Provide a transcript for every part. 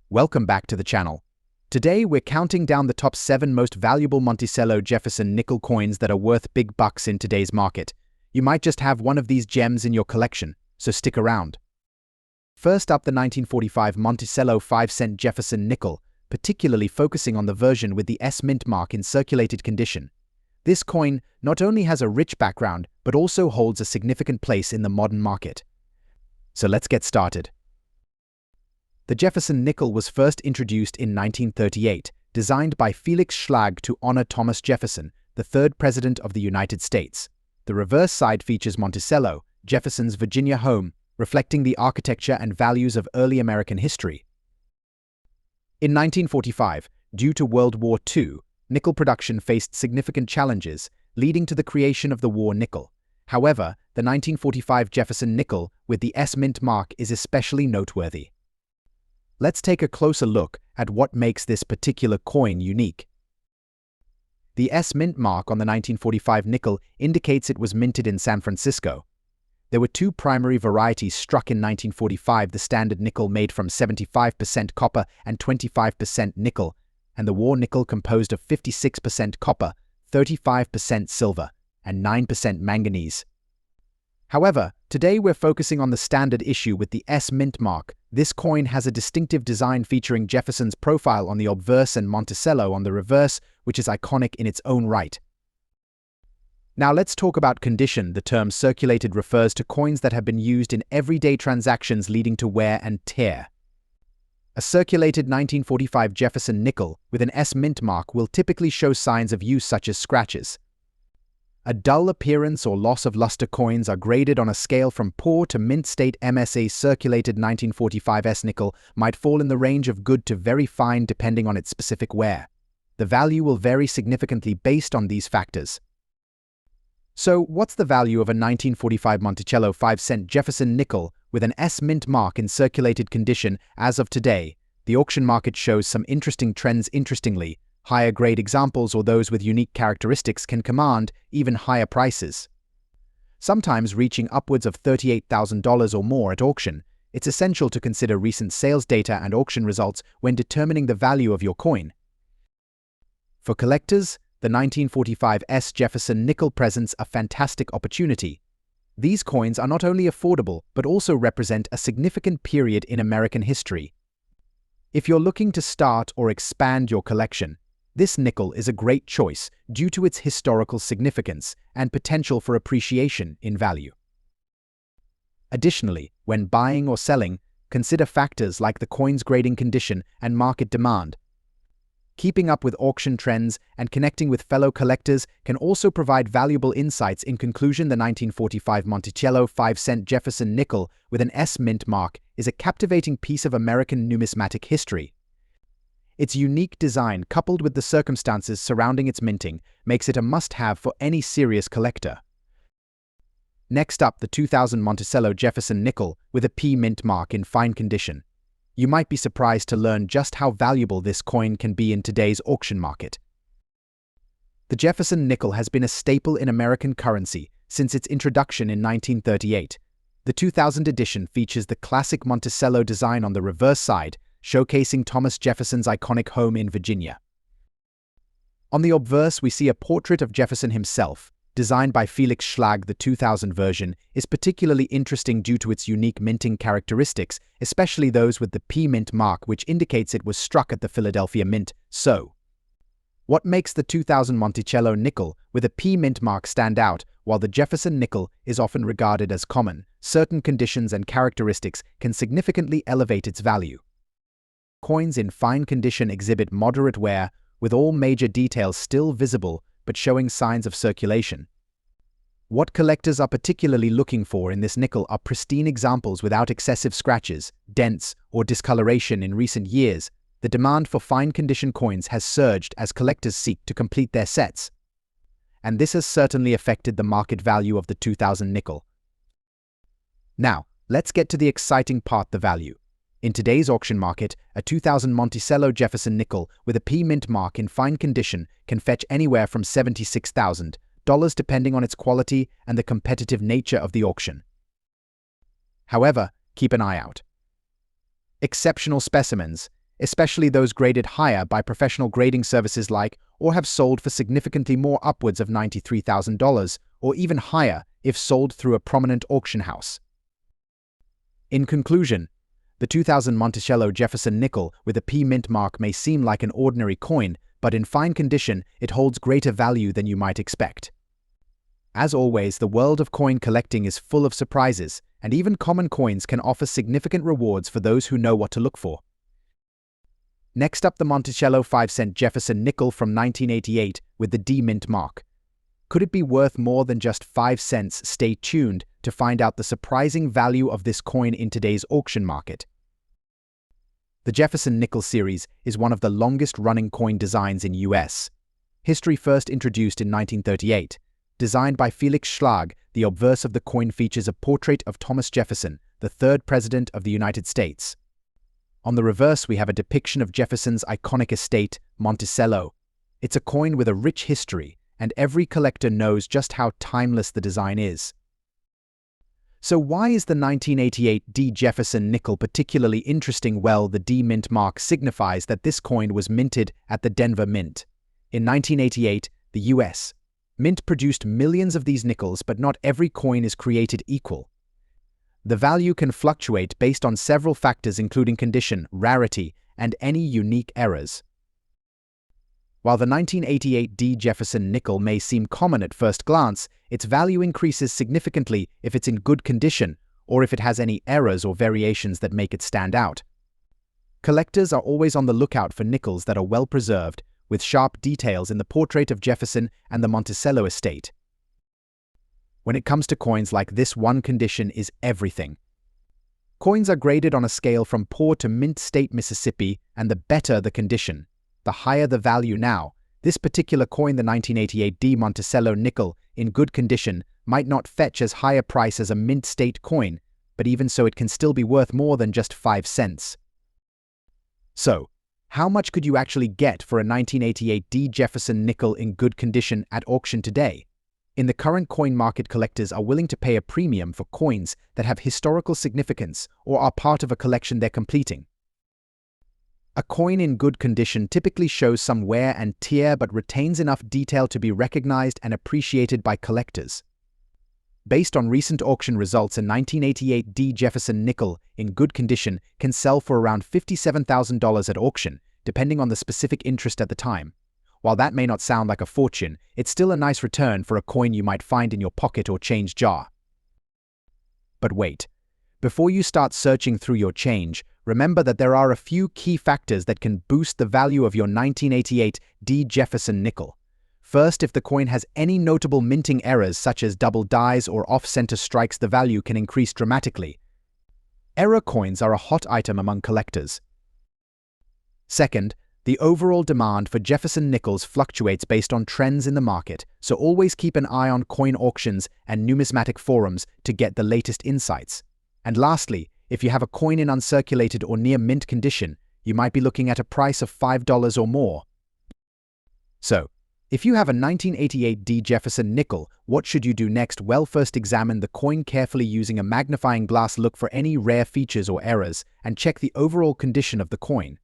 Welcome back to the channel. Today we're counting down the top 7 most valuable Monticello Jefferson nickel coins that are worth big bucks in today's market. You might just have one of these gems in your collection, so stick around. First up, the 1945 Monticello 5-cent Jefferson nickel, particularly focusing on the version with the S mint mark in circulated condition. This coin not only has a rich background, but also holds a significant place in the modern market. So let's get started. The Jefferson nickel was first introduced in 1938, designed by Felix Schlag to honor Thomas Jefferson, the third president of the United States. The reverse side features Monticello, Jefferson's Virginia home, reflecting the architecture and values of early American history. In 1945, due to World War II, nickel production faced significant challenges, leading to the creation of the war nickel. However, the 1945 Jefferson nickel with the S mint mark is especially noteworthy. Let's take a closer look at what makes this particular coin unique. The S mint mark on the 1945 nickel indicates it was minted in San Francisco. There were two primary varieties struck in 1945, the standard nickel made from 75% copper and 25% nickel, and the war nickel composed of 56% copper, 35% silver, and 9% manganese. However, today we're focusing on the standard issue with the S mint mark. This coin has a distinctive design featuring Jefferson's profile on the obverse and Monticello on the reverse, which is iconic in its own right. Now let's talk about condition. The term circulated refers to coins that have been used in everyday transactions leading to wear and tear. A circulated 1945 Jefferson nickel with an S mint mark will typically show signs of use such as scratches. A dull appearance or loss of luster coins are graded on a scale from poor to mint state. MSA circulated 1945 S nickel might fall in the range of good to very fine depending on its specific wear. The value will vary significantly based on these factors. So, what's the value of a 1945 Monticello 5-cent Jefferson nickel with an S mint mark in circulated condition as of today? The auction market shows some interesting trends. Interestingly, higher grade examples or those with unique characteristics can command even higher prices, sometimes reaching upwards of $38,000 or more at auction. It's essential to consider recent sales data and auction results when determining the value of your coin. For collectors, the 1945 S Jefferson nickel presents a fantastic opportunity. These coins are not only affordable but also represent a significant period in American history. If you're looking to start or expand your collection, this nickel is a great choice due to its historical significance and potential for appreciation in value. Additionally, when buying or selling, consider factors like the coin's grading condition and market demand. Keeping up with auction trends and connecting with fellow collectors can also provide valuable insights. In conclusion, the 1945 Monticello 5-cent Jefferson nickel with an S mint mark is a captivating piece of American numismatic history. Its unique design, coupled with the circumstances surrounding its minting, makes it a must-have for any serious collector. Next up, the 2000 Monticello Jefferson nickel with a P mint mark in fine condition. You might be surprised to learn just how valuable this coin can be in today's auction market. The Jefferson nickel has been a staple in American currency since its introduction in 1938. The 2000 edition features the classic Monticello design on the reverse side, showcasing Thomas Jefferson's iconic home in Virginia. On the obverse, we see a portrait of Jefferson himself, designed by Felix Schlag. The 2000 version is particularly interesting due to its unique minting characteristics, especially those with the P mint mark, which indicates it was struck at the Philadelphia Mint. So, what makes the 2000 Monticello nickel with a P mint mark stand out? While the Jefferson nickel is often regarded as common, certain conditions and characteristics can significantly elevate its value. Coins in fine condition exhibit moderate wear, with all major details still visible but showing signs of circulation. What collectors are particularly looking for in this nickel are pristine examples without excessive scratches, dents, or discoloration. In recent years, the demand for fine condition coins has surged as collectors seek to complete their sets, and this has certainly affected the market value of the 2000 nickel. Now, let's get to the exciting part: the value. In today's auction market, a 2000 Monticello Jefferson nickel with a P mint mark in fine condition can fetch anywhere from $76,000 depending on its quality and the competitive nature of the auction. However, keep an eye out. Exceptional specimens, especially those graded higher by professional grading services like, or have sold for significantly more, upwards of $93,000, or even higher if sold through a prominent auction house. In conclusion, the 2000 Monticello Jefferson nickel with a P mint mark may seem like an ordinary coin, but in fine condition, it holds greater value than you might expect. As always, the world of coin collecting is full of surprises, and even common coins can offer significant rewards for those who know what to look for. Next up, the Monticello 5-cent Jefferson nickel from 1988 with the D mint mark. Could it be worth more than just 5 cents? Stay tuned to find out the surprising value of this coin in today's auction market. The Jefferson nickel series is one of the longest-running coin designs in US history, first introduced in 1938. Designed by Felix Schlag, the obverse of the coin features a portrait of Thomas Jefferson, the third president of the United States. On the reverse, we have a depiction of Jefferson's iconic estate, Monticello. It's a coin with a rich history, and every collector knows just how timeless the design is. So why is the 1988 D Jefferson nickel particularly interesting? Well, the D mint mark signifies that this coin was minted at the Denver Mint. In 1988, the US Mint produced millions of these nickels, but not every coin is created equal. The value can fluctuate based on several factors including condition, rarity, and any unique errors. While the 1988 D Jefferson nickel may seem common at first glance, its value increases significantly if it's in good condition or if it has any errors or variations that make it stand out. Collectors are always on the lookout for nickels that are well preserved, with sharp details in the portrait of Jefferson and the Monticello estate. When it comes to coins like this, one condition is everything. Coins are graded on a scale from poor to mint state Mississippi, and the better the condition, the higher the value. Now, this particular coin, the 1988 D Monticello nickel, in good condition, might not fetch as high a price as a mint state coin, but even so it can still be worth more than just 5 cents. So, how much could you actually get for a 1988 D Jefferson nickel in good condition at auction today? In the current coin market, collectors are willing to pay a premium for coins that have historical significance or are part of a collection they're completing. A coin in good condition typically shows some wear and tear but retains enough detail to be recognized and appreciated by collectors. Based on recent auction results, a 1988 D Jefferson nickel in good condition can sell for around $57,000 at auction, depending on the specific interest at the time. While that may not sound like a fortune, it's still a nice return for a coin you might find in your pocket or change jar. But wait, before you start searching through your change, remember that there are a few key factors that can boost the value of your 1988 D Jefferson nickel. First, if the coin has any notable minting errors such as double dies or off-center strikes, the value can increase dramatically. Error coins are a hot item among collectors. Second, the overall demand for Jefferson nickels fluctuates based on trends in the market, so always keep an eye on coin auctions and numismatic forums to get the latest insights. And lastly, if you have a coin in uncirculated or near mint condition, you might be looking at a price of $5 or more. So, if you have a 1988 D Jefferson nickel, what should you do next? Well, first examine the coin carefully using a magnifying glass, look for any rare features or errors, and check the overall condition of the coin.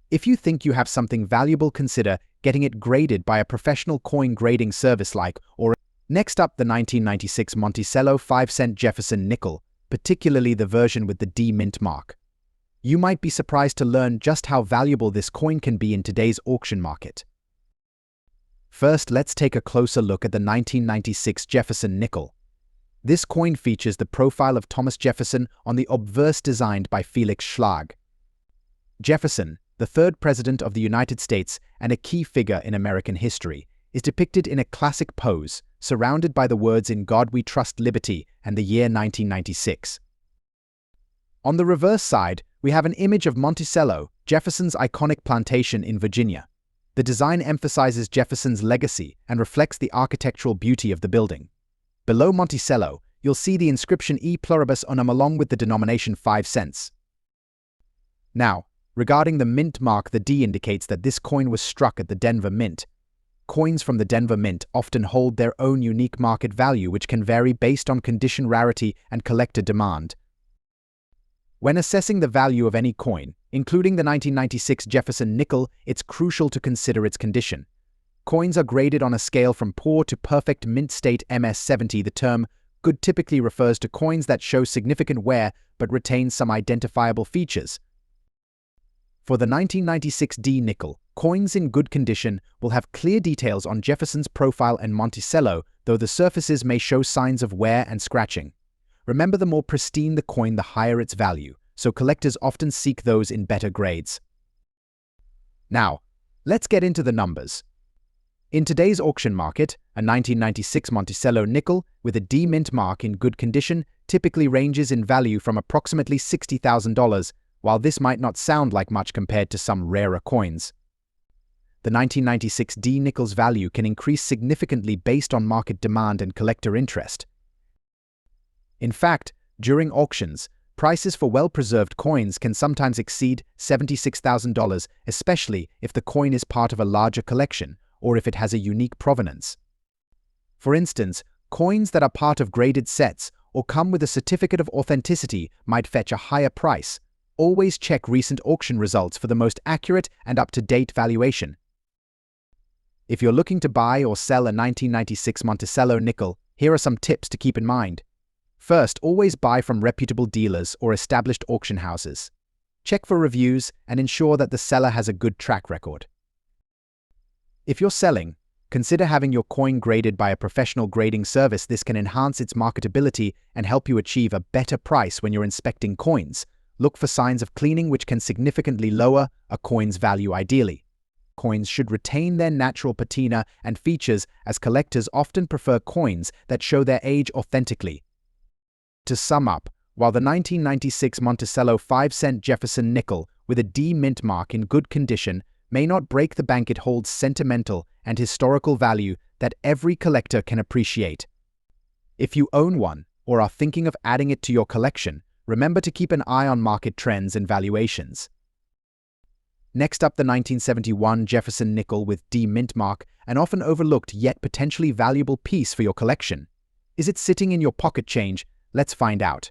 If you think you have something valuable, consider getting it graded by a professional coin grading service like or. Next up, the 1996 Monticello 5-cent Jefferson nickel, particularly the version with the D mint mark. You might be surprised to learn just how valuable this coin can be in today's auction market. First, let's take a closer look at the 1996 Jefferson nickel. This coin features the profile of Thomas Jefferson on the obverse designed by Felix Schlag. Jefferson, the third president of the United States and a key figure in American history, is depicted in a classic pose, surrounded by the words "In God We Trust, Liberty" and the year 1996. On the reverse side, we have an image of Monticello, Jefferson's iconic plantation in Virginia. The design emphasizes Jefferson's legacy and reflects the architectural beauty of the building. Below Monticello, you'll see the inscription E pluribus unum along with the denomination 5 cents. Now, regarding the mint mark, the D indicates that this coin was struck at the Denver Mint. Coins from the Denver Mint often hold their own unique market value, which can vary based on condition, rarity, and collector demand. When assessing the value of any coin, including the 1996 Jefferson nickel, it's crucial to consider its condition. Coins are graded on a scale from poor to perfect mint state MS70. The term good typically refers to coins that show significant wear but retain some identifiable features. For the 1996 D nickel, coins in good condition will have clear details on Jefferson's profile and Monticello, though the surfaces may show signs of wear and scratching. Remember, the more pristine the coin, the higher its value, so collectors often seek those in better grades. Now, let's get into the numbers. In today's auction market, a 1996 Monticello nickel with a D mint mark in good condition typically ranges in value from approximately $60,000, while this might not sound like much compared to some rarer coins. The 1996 D nickel's value can increase significantly based on market demand and collector interest. In fact, during auctions, prices for well-preserved coins can sometimes exceed $76,000, especially if the coin is part of a larger collection or if it has a unique provenance. For instance, coins that are part of graded sets or come with a certificate of authenticity might fetch a higher price. Always check recent auction results for the most accurate and up-to-date valuation. If you're looking to buy or sell a 1996 Monticello nickel, here are some tips to keep in mind. First, always buy from reputable dealers or established auction houses. Check for reviews and ensure that the seller has a good track record. If you're selling, consider having your coin graded by a professional grading service. This can enhance its marketability and help you achieve a better price when you're inspecting coins. Look for signs of cleaning, which can significantly lower a coin's value. Ideally, coins should retain their natural patina and features, as collectors often prefer coins that show their age authentically. To sum up, while the 1996 Monticello 5-cent Jefferson nickel with a D mint mark in good condition may not break the bank, it holds sentimental and historical value that every collector can appreciate. If you own one or are thinking of adding it to your collection, remember to keep an eye on market trends and valuations. Next up, the 1971 Jefferson nickel with D mint mark, an often overlooked yet potentially valuable piece for your collection. Is it sitting in your pocket change? Let's find out.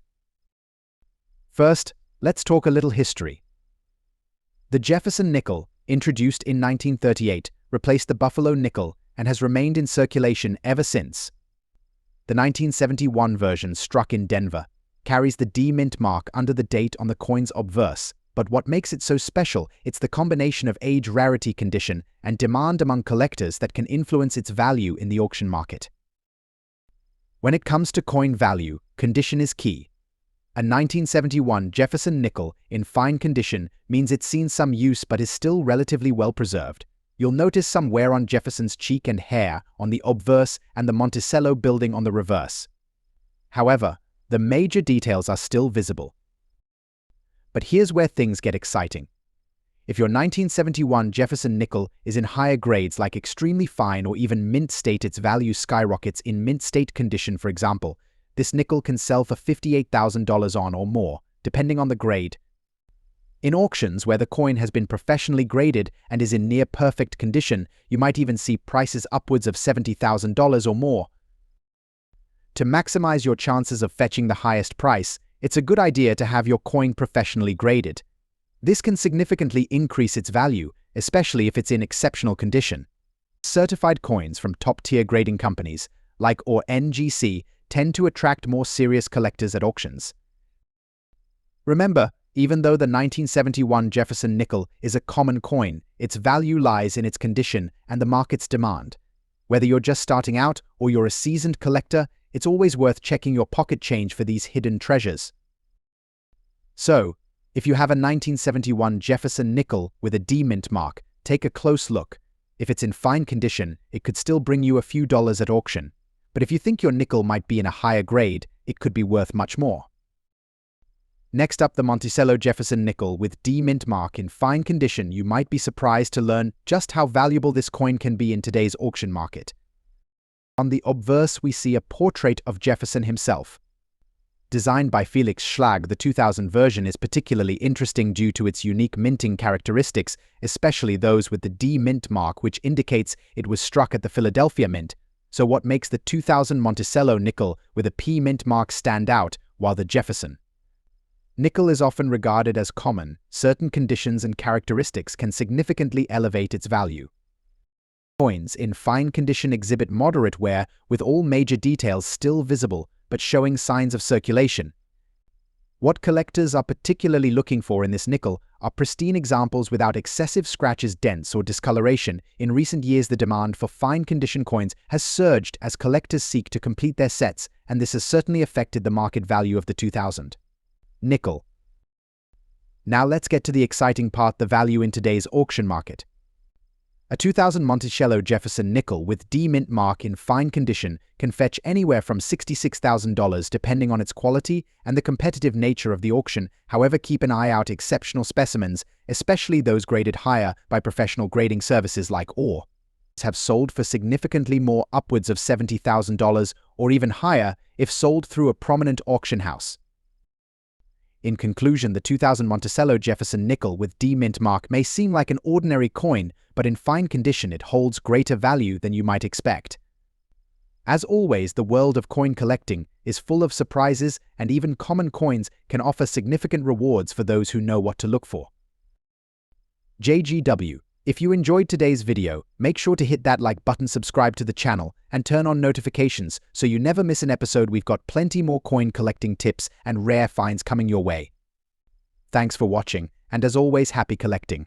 First, let's talk a little history. The Jefferson nickel, introduced in 1938, replaced the Buffalo nickel and has remained in circulation ever since. The 1971 version, struck in Denver, carries the D mint mark under the date on the coin's obverse, but what makes it so special, it's the combination of age, rarity, condition, and demand among collectors that can influence its value in the auction market. When it comes to coin value, condition is key. A 1971 Jefferson nickel in fine condition means it's seen some use but is still relatively well preserved. You'll notice some wear on Jefferson's cheek and hair on the obverse and the Monticello building on the reverse. However, the major details are still visible. But here's where things get exciting. If your 1971 Jefferson nickel is in higher grades like extremely fine or even mint state, its value skyrockets. In mint state condition, for example, this nickel can sell for $58,000 on or more, depending on the grade. In auctions where the coin has been professionally graded and is in near perfect condition, you might even see prices upwards of $70,000 or more. To maximize your chances of fetching the highest price, it's a good idea to have your coin professionally graded. This can significantly increase its value, especially if it's in exceptional condition. Certified coins from top-tier grading companies, like or NGC, tend to attract more serious collectors at auctions. Remember, even though the 1971 Jefferson nickel is a common coin, its value lies in its condition and the market's demand. Whether you're just starting out or you're a seasoned collector, it's always worth checking your pocket change for these hidden treasures. So, if you have a 1971 Jefferson nickel with a D mint mark, take a close look. If it's in fine condition, it could still bring you a few dollars at auction. But if you think your nickel might be in a higher grade, it could be worth much more. Next up, the Monticello Jefferson nickel with D mint mark in fine condition. You might be surprised to learn just how valuable this coin can be in today's auction market. On the obverse, we see a portrait of Jefferson himself. Designed by Felix Schlag, the 2000 version is particularly interesting due to its unique minting characteristics, especially those with the D mint mark, which indicates it was struck at the Philadelphia Mint. So what makes the 2000 Monticello nickel with a P mint mark stand out, while the Jefferson Nickel is often regarded as common. Certain conditions and characteristics can significantly elevate its value. Coins in fine condition exhibit moderate wear, with all major details still visible but showing signs of circulation. What collectors are particularly looking for in this nickel are pristine examples without excessive scratches, dents, or discoloration. In recent years, the demand for fine condition coins has surged as collectors seek to complete their sets, and this has certainly affected the market value of the 2000 nickel. Now let's get to the exciting part, the value in today's auction market. A 2000 Monticello Jefferson nickel with D mint mark in fine condition can fetch anywhere from $66,000 depending on its quality and the competitive nature of the auction. However, keep an eye out exceptional specimens, especially those graded higher by professional grading services like OR, have sold for significantly more, upwards of $70,000 or even higher if sold through a prominent auction house. In conclusion, the 2000 Monticello Jefferson nickel with D mint mark may seem like an ordinary coin, but in fine condition it holds greater value than you might expect. As always, the world of coin collecting is full of surprises, and even common coins can offer significant rewards for those who know what to look for. JGW. If you enjoyed today's video, make sure to hit that like button, subscribe to the channel, and turn on notifications so you never miss an episode. We've got plenty more coin collecting tips and rare finds coming your way. Thanks for watching, and as always, happy collecting.